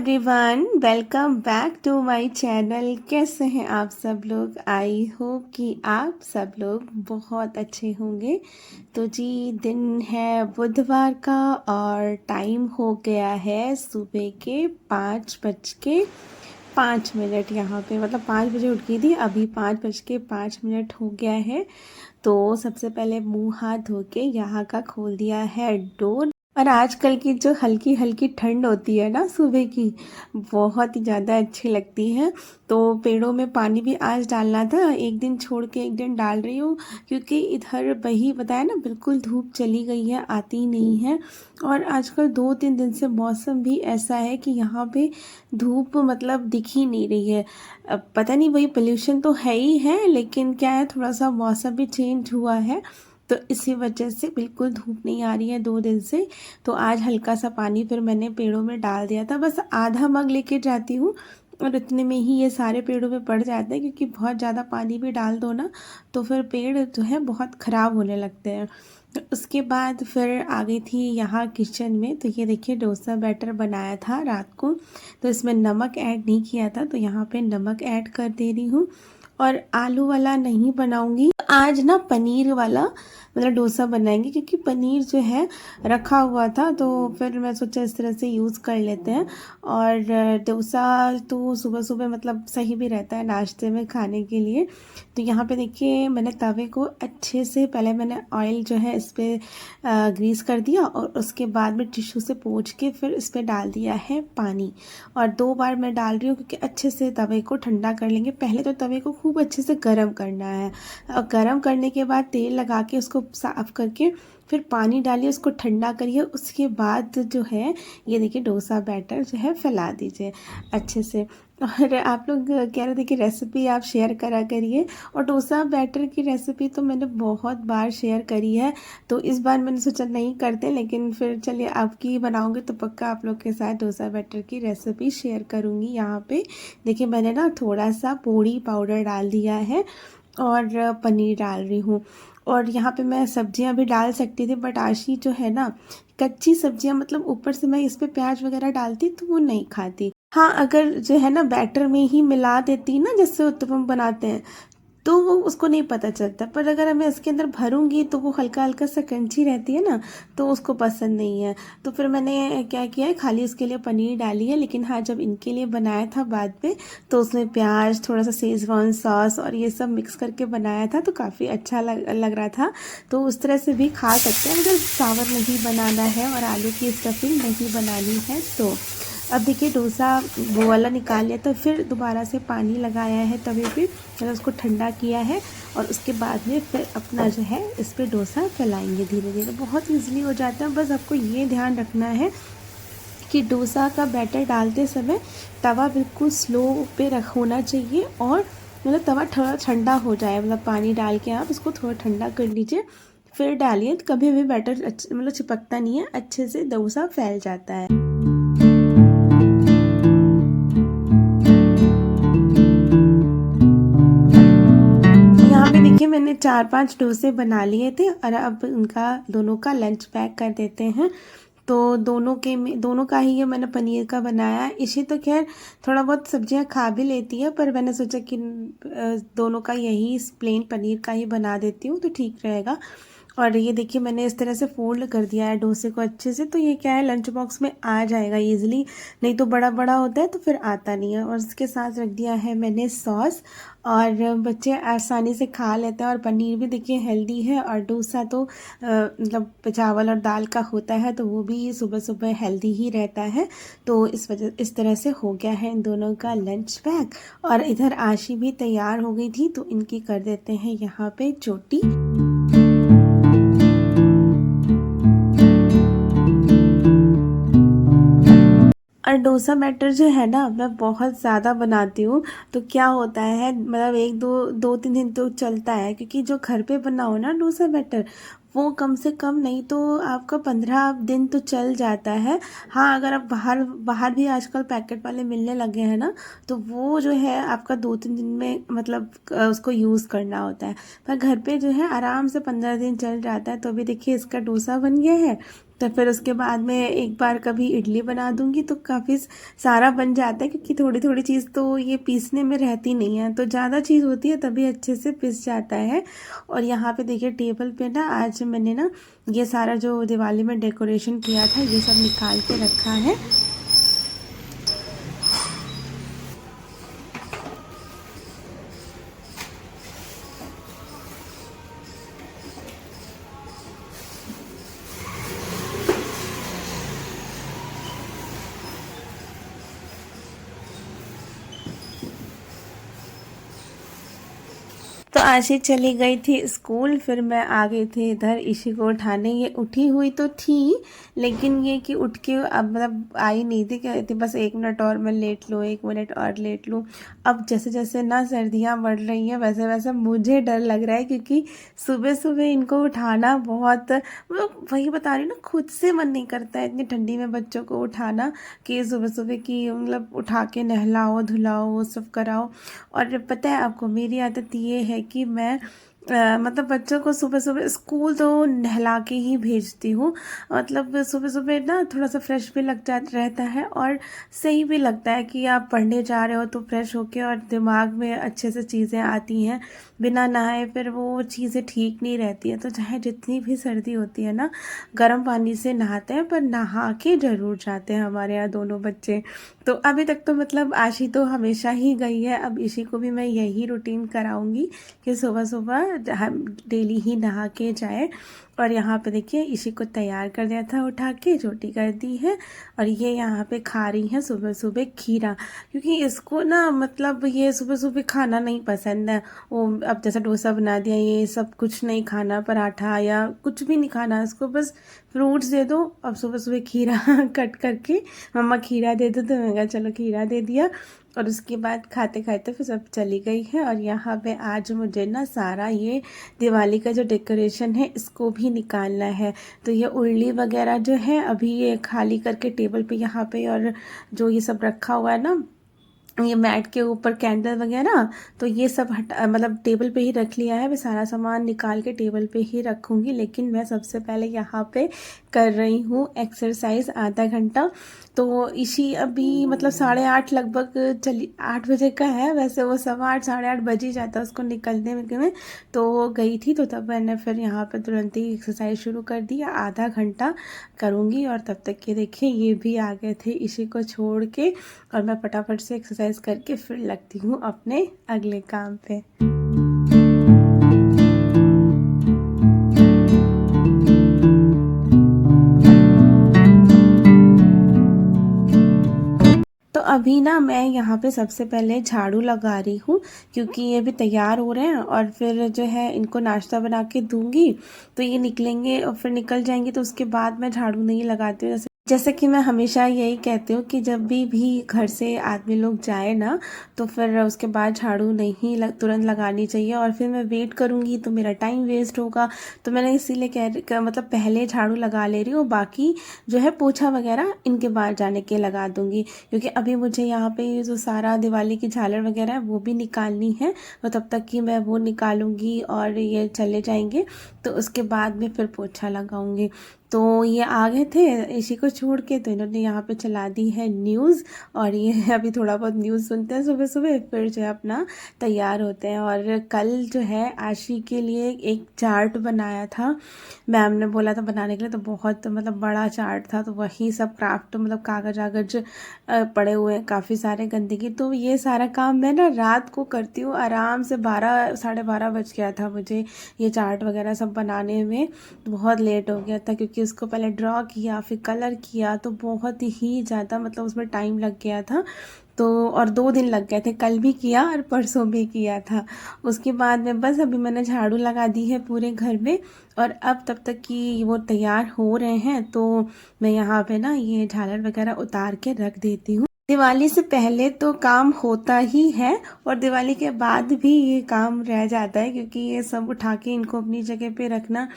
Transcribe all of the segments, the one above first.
Everyone, welcome back to my channel. कैसे हैं आप सब लोग? आई होप कि आप सब लोग बहुत अच्छे होंगे। तो जी, दिन है बुधवार का और टाइम हो गया है सुबह के 5:05। यहाँ पे मतलब 5 बजे उठ गई थी, अभी 5:05 हो गया है। तो सबसे पहले मुंह हाथ धो के यहाँ का खोल दिया है डोर। और आजकल की जो हल्की हल्की ठंड होती है ना सुबह की, बहुत ही ज़्यादा अच्छी लगती है। तो पेड़ों में पानी भी आज डालना था, एक दिन छोड़ के एक दिन डाल रही हूँ, क्योंकि इधर वही बताया ना, बिल्कुल धूप चली गई है, आती ही नहीं है। और आजकल 2-3 दिन से मौसम भी ऐसा है कि यहाँ पे धूप मतलब दिख ही नहीं रही है। अब पता नहीं, वही पोल्यूशन तो है ही है, लेकिन क्या है, थोड़ा सा मौसम भी चेंज हुआ है, तो इसी वजह से बिल्कुल धूप नहीं आ रही है 2 दिन से। तो आज हल्का सा पानी फिर मैंने पेड़ों में डाल दिया था, बस आधा मग लेके जाती हूँ और इतने में ही ये सारे पेड़ों में पड़ जाते हैं, क्योंकि बहुत ज़्यादा पानी भी डाल दो ना तो फिर पेड़ जो है बहुत ख़राब होने लगते हैं। तो उसके बाद फिर आ गई थी यहाँ किचन में। तो ये देखिए, डोसा बैटर बनाया था रात को, तो इसमें नमक ऐड नहीं किया था, तो यहाँ पे नमक ऐड कर दे रही हूँ। और आलू वाला नहीं बनाऊंगी आज ना, पनीर वाला मतलब डोसा बनाएंगे, क्योंकि पनीर जो है रखा हुआ था, तो फिर मैं सोचा इस तरह से यूज़ कर लेते हैं। और डोसा तो सुबह सुबह मतलब सही भी रहता है नाश्ते में खाने के लिए। तो यहाँ पे देखिए, मैंने तवे को अच्छे से पहले मैंने ऑयल जो है इस पर ग्रीस कर दिया, और उसके बाद में टिश्यू से पोंछ के फिर इस पर डाल दिया है पानी। और 2 बार मैं डाल रही हूँ, क्योंकि अच्छे से तवे को ठंडा कर लेंगे। पहले तो तवे को खूब अच्छे से गर्म करना है, और गर्म करने के बाद तेल लगा के उसको साफ करके फिर पानी डालिए, उसको ठंडा करिए। उसके बाद जो है, ये देखिए, डोसा बैटर जो है फैला दीजिए अच्छे से। और आप लोग कह रहे थे कि रेसिपी आप शेयर करा करिए, और डोसा बैटर की रेसिपी तो मैंने बहुत बार शेयर करी है, तो इस बार मैंने सोचा नहीं करते, लेकिन फिर चलिए आपकी बनाऊंगी तो पक्का आप लोग के साथ डोसा बैटर की रेसिपी शेयर करूंगी। यहाँ पे देखिए, मैंने ना थोड़ा सा पोड़ी पाउडर डाल दिया है और पनीर डाल रही हूँ। और यहाँ पे मैं सब्जियाँ भी डाल सकती थी, बट आशी जो है ना, कच्ची सब्जियाँ मतलब ऊपर से मैं इस पे प्याज वगैरह डालती तो वो नहीं खाती। हाँ, अगर जो है ना बैटर में ही मिला देती ना, जैसे उत्तपम बनाते हैं, तो वो उसको नहीं पता चलता। पर अगर मैं इसके अंदर भरूंगी तो वो हल्का हल्का सा क्रंची रहती है ना, तो उसको पसंद नहीं है। तो फिर मैंने क्या किया है, खाली उसके लिए पनीर डाली है। लेकिन हाँ, जब इनके लिए बनाया था बाद में, तो उसमें प्याज, थोड़ा सा शेजवान सॉस और ये सब मिक्स करके बनाया था, तो काफ़ी अच्छा लग रहा था। तो उस तरह से भी खा सकते हैं अगर चावल नहीं बनाना है और आलू की स्टफिंग नहीं बनानी है तो। अब देखिए, डोसा वो वाला निकाल लिया, तो फिर दोबारा से पानी लगाया है तवे पे, मतलब उसको ठंडा किया है। और उसके बाद में फिर अपना जो है इस पर डोसा फैलाएंगे धीरे धीरे, बहुत ईजिली हो जाता है। बस आपको ये ध्यान रखना है कि डोसा का बैटर डालते समय तवा बिल्कुल स्लो पे होना चाहिए, और मतलब तवा थोड़ा ठंडा हो जाए, मतलब पानी डाल के आप इसको थोड़ा ठंडा कर लीजिए, फिर डालिए। तो कभी भी बैटर मतलब चिपकता नहीं है, अच्छे से डोसा फैल जाता है। देखिए, मैंने 4-5 डोसे बना लिए थे, और अब उनका दोनों का लंच पैक कर देते हैं। तो दोनों का ही ये मैंने पनीर का बनाया है। इसे तो खैर थोड़ा बहुत सब्जियां खा भी लेती है, पर मैंने सोचा कि दोनों का यही प्लेन पनीर का ही बना देती हूँ, तो ठीक रहेगा। और ये देखिए, मैंने इस तरह से फोल्ड कर दिया है डोसे को अच्छे से, तो ये क्या है, लंच बॉक्स में आ जाएगा इजीली। नहीं तो बड़ा बड़ा होता है तो फिर आता नहीं है। और इसके साथ रख दिया है मैंने सॉस, और बच्चे आसानी से खा लेते हैं। और पनीर भी देखिए हेल्दी है, और डोसा तो मतलब चावल और दाल का होता है, तो वो भी सुबह सुबह हेल्दी ही रहता है। तो इस तरह से हो गया है इन दोनों का लंच पैक। और इधर आशी भी तैयार हो गई थी, तो इनकी कर देते हैं यहाँ पे चोटी। और डोसा बैटर जो है ना, मैं बहुत ज़्यादा बनाती हूँ, तो क्या होता है, मतलब 1-2-3 दिन तो चलता है, क्योंकि जो घर पे बनाओ ना डोसा बैटर, वो कम से कम नहीं तो आपका 15 दिन तो चल जाता है। हाँ, अगर आप बाहर बाहर भी आजकल पैकेट वाले मिलने लगे हैं ना, तो वो जो है आपका 2-3 दिन में मतलब उसको यूज़ करना होता है। पर घर पे जो है आराम से 15 दिन चल जाता है। तो अभी देखिए, इसका डोसा बन गया है, तो फिर उसके बाद में एक बार कभी इडली बना दूंगी तो काफ़ी सारा बन जाता है, क्योंकि थोड़ी थोड़ी चीज़ तो ये पीसने में रहती नहीं है, तो ज़्यादा चीज़ होती है तभी अच्छे से पिस जाता है। और यहाँ पे देखिए टेबल पे ना आज मैंने ना ये सारा जो दिवाली में डेकोरेशन किया था ये सब निकाल के रखा है। तो आशी चली गई थी स्कूल, फिर मैं आ गई थी इधर इसी को उठाने। ये उठी हुई तो थी, लेकिन ये कि उठ के अब मतलब आई नहीं थी, कह रही थी बस 1 मिनट और मैं लेट लूँ, 1 मिनट और लेट लूँ। अब जैसे जैसे ना सर्दियाँ बढ़ रही हैं वैसे वैसे मुझे डर लग रहा है, क्योंकि सुबह सुबह इनको उठाना बहुत, मतलब वही बता रही हूँ ना, खुद से मन नहीं करता है इतनी ठंडी में बच्चों को उठाना, कि सुबह सुबह की मतलब उठा के नहलाओ धुलाओ वो सब कराओ। और पता है आपको मेरी आदत ये है कि मैं मतलब बच्चों को सुबह सुबह स्कूल तो नहला के ही भेजती हूँ। मतलब सुबह सुबह ना थोड़ा सा फ्रेश भी लग जा रहता है, और सही भी लगता है कि आप पढ़ने जा रहे हो तो फ्रेश होके और दिमाग में अच्छे से चीज़ें आती हैं। बिना नहाए फिर वो चीज़ें ठीक नहीं रहती है। तो चाहे जितनी भी सर्दी होती है ना, गर्म पानी से नहाते हैं, पर नहा के ज़रूर जाते हैं हमारे यहाँ दोनों बच्चे। तो अभी तक तो मतलब आशी तो हमेशा ही गई है, अब इसी को भी मैं यही रूटीन कराऊंगी कि सुबह सुबह हम डेली ही नहा के जाए। और यहाँ पे देखिए इसी को तैयार कर दिया था, उठा के रोटी कर दी है। और ये यहाँ पे खा रही है सुबह सुबह खीरा, क्योंकि इसको ना मतलब ये सुबह सुबह खाना नहीं पसंद है। वो अब जैसा डोसा बना दिया, ये सब कुछ नहीं खाना, पराठा या कुछ भी नहीं खाना इसको, बस फ्रूट्स दे दो। अब सुबह सुबह खीरा कट करके मम्मा खीरा दे दो, तो मैंने कहा चलो खीरा दे दिया। और उसके बाद खाते खाते फिर सब चली गई है। और यहाँ पे आज मुझे ना सारा ये दिवाली का जो डेकोरेशन है इसको भी निकालना है। तो ये उर्ली वगैरह जो है अभी ये खाली करके टेबल पे यहाँ पे, और जो ये सब रखा हुआ है ना ये मैट के ऊपर कैंडल वगैरह, तो ये सब हटा मतलब टेबल पे ही रख लिया है। मैं सारा सामान निकाल के टेबल पे ही रखूँगी, लेकिन मैं सबसे पहले यहाँ पे कर रही हूँ एक्सरसाइज आधा घंटा। तो इसी अभी मतलब 8:30 लगभग चली 8 बजे का है, वैसे वो 8:15 8:30 बज ही जाता है उसको निकलने में। तो वो गई थी तो तब मैंने फिर यहाँ पे तुरंत ही एक्सरसाइज शुरू कर दी, आधा घंटा करूँगी। और तब तक के देखिए ये भी आ गए थे इसी को छोड़ के, और मैं फटाफट से एक्सरसाइज करके फिर लगती हूँ अपने अगले काम पे। तो अभी ना मैं यहाँ पे सबसे पहले झाड़ू लगा रही हूँ, क्योंकि ये भी तैयार हो रहे हैं और फिर जो है इनको नाश्ता बना के दूंगी तो ये निकलेंगे और फिर निकल जाएंगे, तो उसके बाद मैं झाड़ू नहीं लगाती हूँ। जैसे कि मैं हमेशा यही कहती हूँ कि जब भी घर से आदमी लोग जाए ना, तो फिर उसके बाद झाड़ू नहीं तुरंत लगानी चाहिए, और फिर मैं वेट करूँगी तो मेरा टाइम वेस्ट होगा। तो मैंने इसीलिए मतलब पहले झाड़ू लगा ले रही हूँ, बाकी जो है पोछा वगैरह इनके बाद जाने के लगा दूँगी, क्योंकि अभी मुझे यहाँ पे जो सारा दिवाली की झालर वगैरह है वो भी निकालनी है। तो तब तक कि मैं वो निकालूंगी और ये चले जाएंगे, तो उसके बाद में फिर पोछा लगाऊंगी। तो ये आ गए थे इसी को छोड़ के, तो इन्होंने यहाँ पे चला दी है न्यूज़, और ये अभी थोड़ा बहुत न्यूज़ सुनते हैं सुबह सुबह, फिर जो है अपना तैयार होते हैं। और कल जो है आशी के लिए एक चार्ट बनाया था, मैम ने बोला था बनाने के लिए, तो बहुत मतलब बड़ा चार्ट था, तो वही सब क्राफ्ट मतलब कागज आगज पड़े हुए हैं काफ़ी सारे गंदगी। तो ये सारा काम मैं ना रात को करती हूँ आराम से, 12 12:30 बज गया था मुझे ये चार्ट वगैरह सब बनाने में, बहुत लेट हो गया था, क्योंकि उसको पहले ड्रॉ किया फिर कलर किया, तो बहुत ही ज़्यादा मतलब उसमें टाइम लग गया था। तो और 2 दिन लग गए थे, कल भी किया और परसों भी किया था। उसके बाद में बस अभी मैंने झाड़ू लगा दी है पूरे घर में, और अब तब तक कि वो तैयार हो रहे हैं तो मैं यहाँ पे ना ये झालर वगैरह उतार के रख देती हूँ। दिवाली से पहले तो काम होता ही है और दिवाली के बाद भी ये काम रह जाता है, क्योंकि ये सब उठा के इनको अपनी जगह पे रखना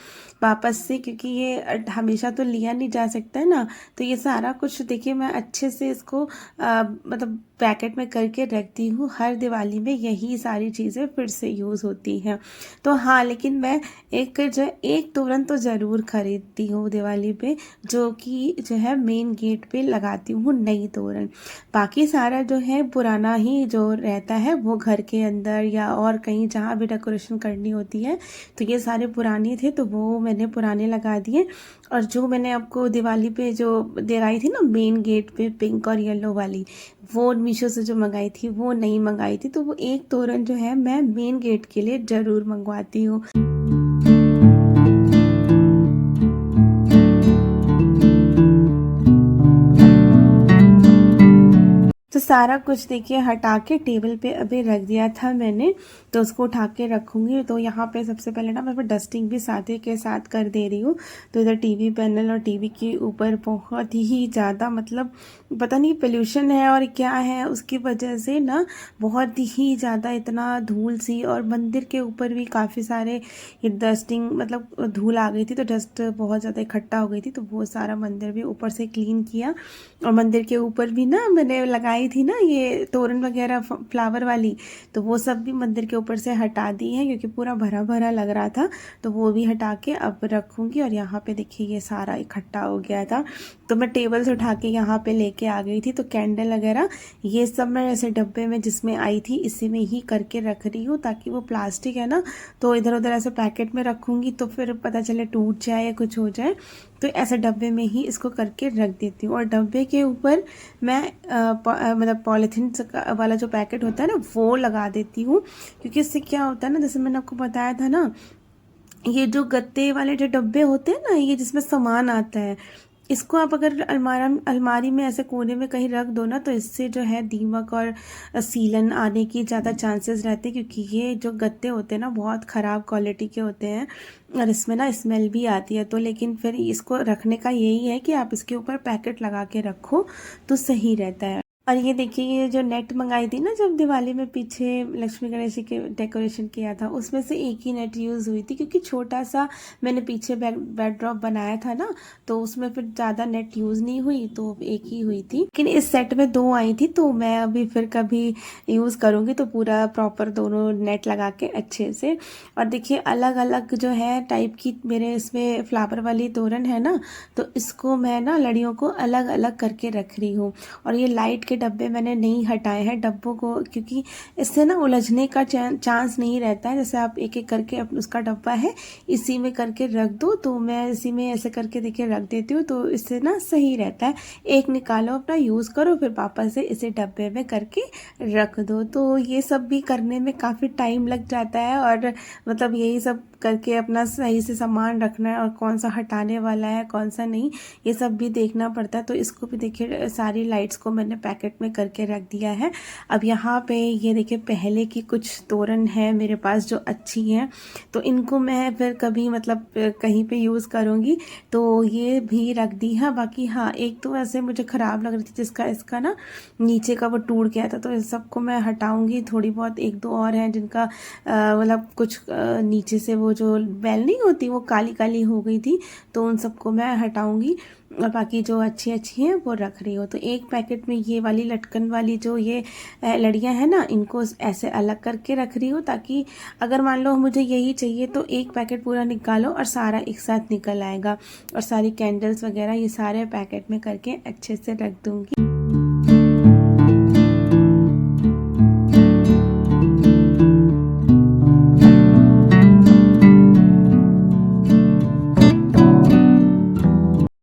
वापस से, क्योंकि ये हमेशा तो लिया नहीं जा सकता है ना। तो ये सारा कुछ देखिए मैं अच्छे से इसको मतलब पैकेट में करके रखती हूँ। हर दिवाली में यही सारी चीज़ें फिर से यूज़ होती हैं। तो हाँ, लेकिन मैं एक तोरण तो ज़रूर खरीदती हूँ दिवाली पे, जो कि जो है मेन गेट पे लगाती हूँ नई तोरण। बाकी सारा जो है पुराना ही जो रहता है वो घर के अंदर या और कहीं जहाँ भी डेकोरेशन करनी होती है, तो ये सारे पुराने थे तो वो मैंने पुराने लगा दिए। और जो मैंने आपको दिवाली पे जो दिखाई थी ना मेन गेट पे पिंक और येलो वाली, वो मीशो से जो मंगाई थी वो नहीं मंगाई थी, तो वो एक तोरण जो है मैं मेन गेट के लिए ज़रूर मंगवाती हूँ। तो सारा कुछ देखिए हटा के टेबल पे अभी रख दिया था मैंने, तो उसको उठा के रखूँगी। तो यहाँ पे सबसे पहले ना मैं डस्टिंग भी साथ ही के साथ कर दे रही हूँ। तो इधर टीवी पैनल और टीवी के ऊपर बहुत ही ज़्यादा मतलब पता नहीं पोल्यूशन है और क्या है, उसकी वजह से ना बहुत ही ज़्यादा इतना धूल सी, और मंदिर के ऊपर भी काफ़ी सारे डस्टिंग मतलब धूल आ गई थी, तो डस्ट बहुत ज़्यादा इकट्ठा हो गई थी। तो वो सारा मंदिर भी ऊपर से क्लीन किया। और मंदिर के ऊपर भी ना मैंने लगाई थी ना ये तोरण वगैरह फ्लावर वाली, तो वो सब भी मंदिर के ऊपर से हटा दी है, क्योंकि पूरा भरा भरा लग रहा था। तो वो भी हटा के अब रखूँगी। और यहाँ पे देखिए ये सारा इकट्ठा हो गया था, तो मैं टेबल से उठा के यहाँ पे लेके आ गई थी। तो कैंडल वगैरह ये सब मैं ऐसे डब्बे में जिसमें आई थी इसी में ही करके रख रही हूँ, ताकि वो प्लास्टिक है ना, तो इधर उधर ऐसे पैकेट में रखूँगी तो फिर पता चले टूट जाए या कुछ हो जाए, तो ऐसे डब्बे में ही इसको करके रख देती हूँ। और डब्बे के ऊपर मैं मतलब पॉलीथीन वाला जो पैकेट होता है ना वो लगा देती हूँ, क्योंकि इससे क्या होता है ना, जैसे मैंने आपको बताया था ना, ये जो गत्ते वाले जो डब्बे होते हैं ना, ये जिसमें सामान आता है, इसको आप अगर अलमारी में ऐसे कोने में कहीं रख दो ना, तो इससे जो है दीमक और सीलन आने की ज़्यादा चांसेस रहते हैं, क्योंकि ये जो गत्ते होते हैं ना बहुत ख़राब क्वालिटी के होते हैं और इसमें ना स्मेल भी आती है। तो लेकिन फिर इसको रखने का यही है कि आप इसके ऊपर पैकेट लगा के रखो तो सही रहता है। और ये देखिए ये जो नेट मंगाई थी ना जब दिवाली में पीछे लक्ष्मी गणेश जी के डेकोरेशन किया था, उसमें से एक ही नेट यूज़ हुई थी, क्योंकि छोटा सा मैंने पीछे बैकड्रॉप बनाया था ना, तो उसमें फिर ज़्यादा नेट यूज़ नहीं हुई, तो एक ही हुई थी। लेकिन इस सेट में 2 आई थी, तो मैं अभी फिर कभी यूज़ करूँगी तो पूरा प्रॉपर दोनों नेट लगा के अच्छे से। और देखिए अलग अलग जो है टाइप की मेरे इसमें फ्लावर वाली तोरण है ना, तो इसको मैं ना लड़ियों को अलग अलग करके रख रही हूँ। और ये लाइट डब्बे मैंने नहीं हटाए हैं डब्बों को, क्योंकि इससे ना उलझने का चांस नहीं रहता है। जैसे आप एक एक करके उसका डब्बा है इसी में करके रख दो, तो मैं इसी में ऐसे करके देखिए रख देती हूँ, तो इससे ना सही रहता है। एक निकालो अपना यूज़ करो, फिर वापस से इसे डब्बे में करके रख दो। तो ये सब भी करने में काफ़ी टाइम लग जाता है, और मतलब यही सब करके अपना सही से सामान रखना है, और कौन सा हटाने वाला है कौन सा नहीं, ये सब भी देखना पड़ता है। तो इसको भी देखिए सारी लाइट्स को मैंने पैकेट में करके रख दिया है। अब यहाँ पे ये देखिए पहले की कुछ तोरण है मेरे पास जो अच्छी हैं, तो इनको मैं फिर कभी मतलब कहीं पे यूज़ करूँगी, तो ये भी रख दी है। बाकी हाँ, एक तो ऐसे मुझे ख़राब लग रही थी जिसका इसका ना नीचे का वो टूट गया था, तो इस सबको मैं हटाऊँगी। थोड़ी बहुत 1-2 और हैं जिनका मतलब कुछ नीचे से वो जो बेल नहीं होती वो काली काली हो गई थी, तो उन सबको मैं हटाऊँगी। और बाकी जो अच्छी अच्छी हैं वो रख रही हो। तो एक पैकेट में ये वाली लटकन वाली जो ये लड़ियाँ हैं ना, इनको ऐसे अलग करके रख रही हूँ, ताकि अगर मान लो मुझे यही चाहिए तो एक पैकेट पूरा निकालो और सारा एक साथ निकल आएगा। और सारी कैंडल्स वगैरह ये सारे पैकेट में करके अच्छे से रख दूँगी।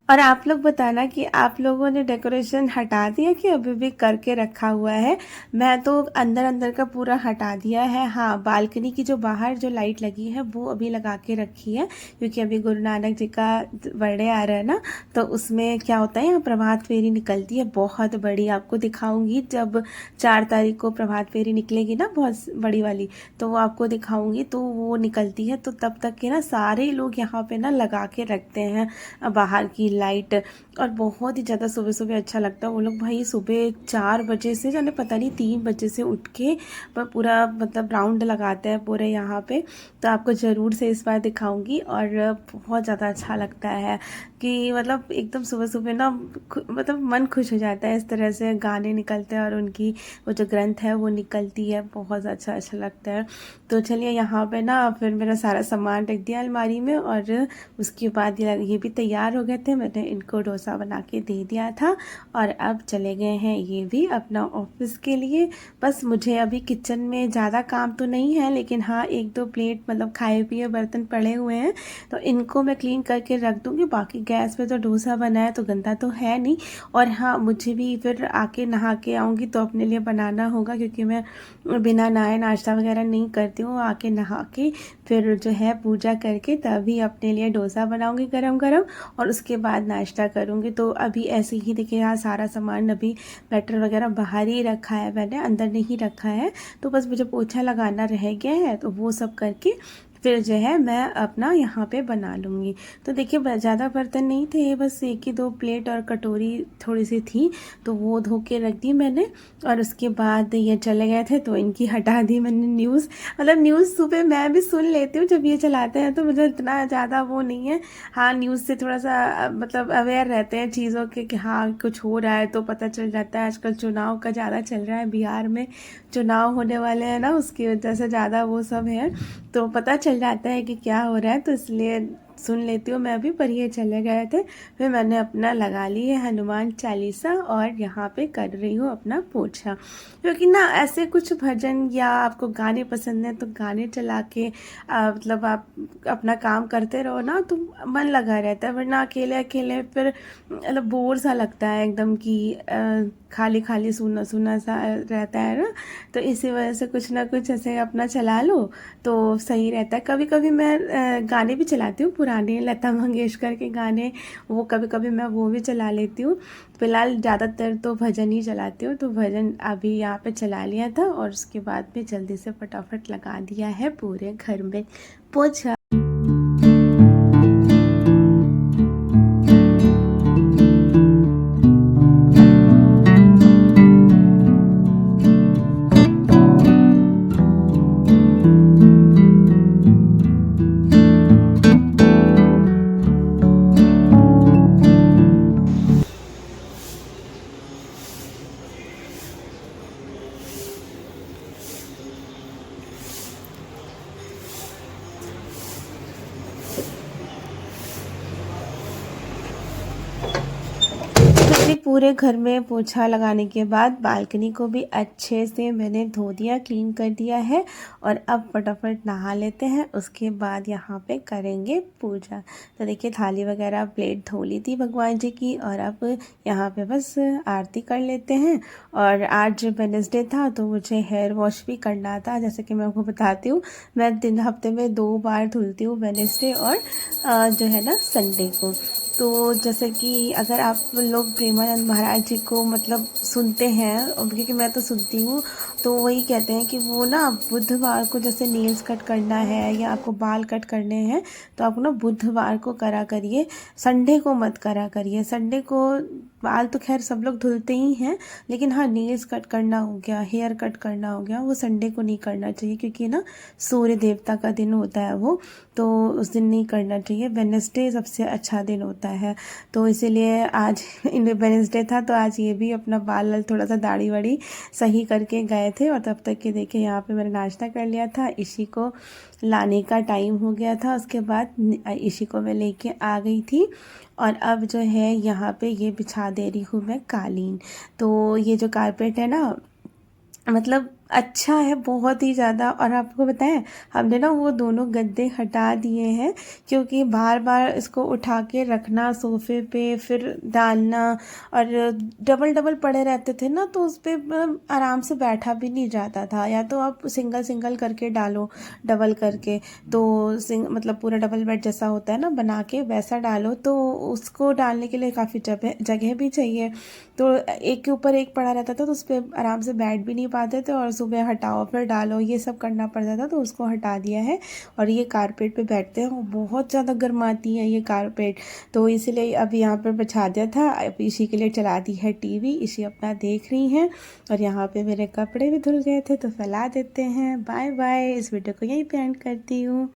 और आप लोग बताना कि आप लोगों ने डेकोरेशन हटा दिया कि अभी भी करके रखा हुआ है। मैं तो अंदर अंदर का पूरा हटा दिया है। हाँ, बालकनी की जो बाहर जो लाइट लगी है वो अभी लगा के रखी है, क्योंकि अभी गुरु नानक जी का बर्थडे आ रहा है ना, तो उसमें क्या होता है, यहाँ प्रभात फेरी निकलती है बहुत बड़ी। आपको दिखाऊंगी जब 4 तारीख को प्रभात फेरी निकलेगी ना बहुत बड़ी वाली, तो वो आपको दिखाऊंगी। तो वो निकलती है, तो तब तक के ना सारे लोग यहाँ पे ना लगा के रखते हैं बाहर की लाइट, और बहुत ही ज़्यादा सुबह सुबह अच्छा लगता है। वो लोग भाई सुबह 4 बजे से जाने पता नहीं 3 बजे से उठ के पूरा मतलब राउंड लगाते हैं पूरे यहाँ पे। तो आपको ज़रूर से इस बार दिखाऊंगी, और बहुत ज़्यादा अच्छा लगता है कि मतलब एकदम सुबह सुबह ना मतलब मन खुश हो जाता है। इस तरह से गाने निकलते हैं और उनकी वो जो ग्रंथ है वो निकलती है, बहुत अच्छा अच्छा लगता है। तो चलिए यहाँ पे ना फिर मेरा सारा सामान रख दिया अलमारी में, और उसके बाद ये भी तैयार हो गए थे। मैंने इनको डोसा बना के दे दिया था, और अब चले गए हैं ये भी अपना ऑफिस के लिए। बस मुझे अभी किचन में ज़्यादा काम तो नहीं है, लेकिन हाँ 1-2 प्लेट मतलब खाए पिए बर्तन पड़े हुए हैं, तो इनको मैं क्लीन करके रख दूँगी। बाकी गैस पे तो डोसा बना है तो गंदा तो है नहीं। और हाँ मुझे भी फिर आके नहा के आऊँगी तो अपने लिए बनाना होगा, क्योंकि मैं बिना नहाए नाश्ता वगैरह नहीं करती हूँ। आके नहा के फिर जो है पूजा करके तभी अपने लिए डोसा बनाऊँगी गरम गरम, और उसके बाद नाश्ता करूँगी। तो अभी ऐसे ही देखिए यहाँ सारा सामान अभी बैटर वगैरह बाहर ही रखा है, मैंने अंदर नहीं रखा है। तो बस मुझे पोछा लगाना रह गया है, तो वो सब करके फिर जो है मैं अपना यहाँ पे बना लूँगी। तो देखिए ज़्यादा बर्तन नहीं थे, बस 1-2 प्लेट और कटोरी थोड़ी सी थी, तो वो धो के रख दी मैंने। और उसके बाद ये चले गए थे तो इनकी हटा दी मैंने न्यूज़। मतलब न्यूज़ सुबह मैं भी सुन लेती हूँ जब ये चलाते हैं, तो मुझे इतना ज़्यादा वो नहीं है। हाँ न्यूज़ से थोड़ा सा मतलब अवेयर रहते हैं चीज़ों के कि हाँ कुछ हो रहा है तो पता चल जाता है। आजकल चुनाव का ज़्यादा चल रहा है, बिहार में चुनाव होने वाले हैं ना, उसकी वजह से ज़्यादा वो सब है, तो पता चल जाता है कि क्या हो रहा है, तो इसलिए सुन लेती हूँ मैं भी। पर ये चले गए थे, फिर मैंने अपना लगा ली है हनुमान चालीसा, और यहाँ पे कर रही हूँ अपना पोछा। क्योंकि ना ऐसे कुछ भजन या आपको गाने पसंद है तो गाने चला के मतलब आप अपना काम करते रहो ना, तो मन लगा रहता है। वरना अकेले अकेले फिर मतलब बोर सा लगता है एकदम कि खाली खाली सूना सूना सा रहता है ना। तो इसी वजह से कुछ ना कुछ ऐसे अपना चला लो तो सही रहता है। कभी कभी मैं गाने भी चलाती हूँ, पुराने लता मंगेशकर के गाने, वो कभी कभी मैं वो भी चला लेती हूँ। फिलहाल ज़्यादातर तो भजन ही चलाती हूँ, तो भजन अभी यहाँ पे चला लिया था, और उसके बाद में जल्दी से फटाफट लगा दिया है पूरे घर में पोछा। पूरे घर में पोछा लगाने के बाद बालकनी को भी अच्छे से मैंने धो दिया, क्लीन कर दिया है, और अब फटाफट नहा लेते हैं। उसके बाद यहाँ पे करेंगे पूजा। तो देखिए थाली वगैरह प्लेट धो ली थी भगवान जी की, और अब यहाँ पे बस आरती कर लेते हैं। और आज वेडनेसडे था तो मुझे हेयर वॉश भी करना था। जैसे कि मैं आपको बताती हूँ, मैं हफ्ते में 2 बार धुलती हूँ, वेडनेसडे और जो है ना संडे को। तो जैसे कि अगर आप लोग प्रेमानंद महाराज जी को मतलब सुनते हैं, क्योंकि मैं तो सुनती हूँ, तो वही कहते हैं कि वो ना बुधवार को जैसे नेल्स कट करना है या आपको बाल कट करने हैं तो आप ना बुधवार को करा करिए, संडे को मत करा करिए। संडे को बाल तो खैर सब लोग धुलते ही हैं, लेकिन हाँ नेल्स कट करना हो गया, हेयर कट करना हो गया, वो संडे को नहीं करना चाहिए, क्योंकि ना सूर्य देवता का दिन होता है वो, तो उस दिन नहीं करना चाहिए। वेडनेसडे सबसे अच्छा दिन होता है, तो इसीलिए आज वेडनेसडे था तो आज ये भी अपना बाल थोड़ा सा दाढ़ी वाड़ी सही करके गए थे। और तब तक के देखिए यहाँ पे मैंने नाश्ता कर लिया था, इसी को लाने का टाइम हो गया था। उसके बाद इसी को मैं लेके आ गई थी, और अब जो है यहाँ पे ये बिछा दे रही हूँ मैं कालीन। तो ये जो कारपेट है ना, मतलब अच्छा है बहुत ही ज़्यादा। और आपको बताएं, हमने ना वो दोनों गद्दे हटा दिए हैं, क्योंकि बार बार इसको उठा के रखना सोफे पे फिर डालना, और डबल डबल पड़े रहते थे ना, तो उस पर आराम से बैठा भी नहीं जाता था। या तो आप सिंगल सिंगल करके डालो, डबल करके, तो मतलब पूरा डबल बेड जैसा होता है ना बना के, वैसा डालो, तो उसको डालने के लिए काफ़ी जगह भी चाहिए। तो एक के ऊपर एक पड़ा रहता था, तो उस पर आराम से बैठ भी नहीं पाते थे, और सुबह हटाओ फिर डालो, ये सब करना पड़ता था, तो उसको हटा दिया है। और ये कारपेट पे बैठते हैं, वो बहुत ज़्यादा गर्माती है ये कारपेट, तो इसीलिए अब यहाँ पर बिछा दिया था। अब इसी के लिए चला दी है टीवी, इसी अपना देख रही हैं। और यहाँ पे मेरे कपड़े भी धुल गए थे तो फैला देते हैं। बाय बाय, इस वीडियो को यहीं पे एंड करती हूँ।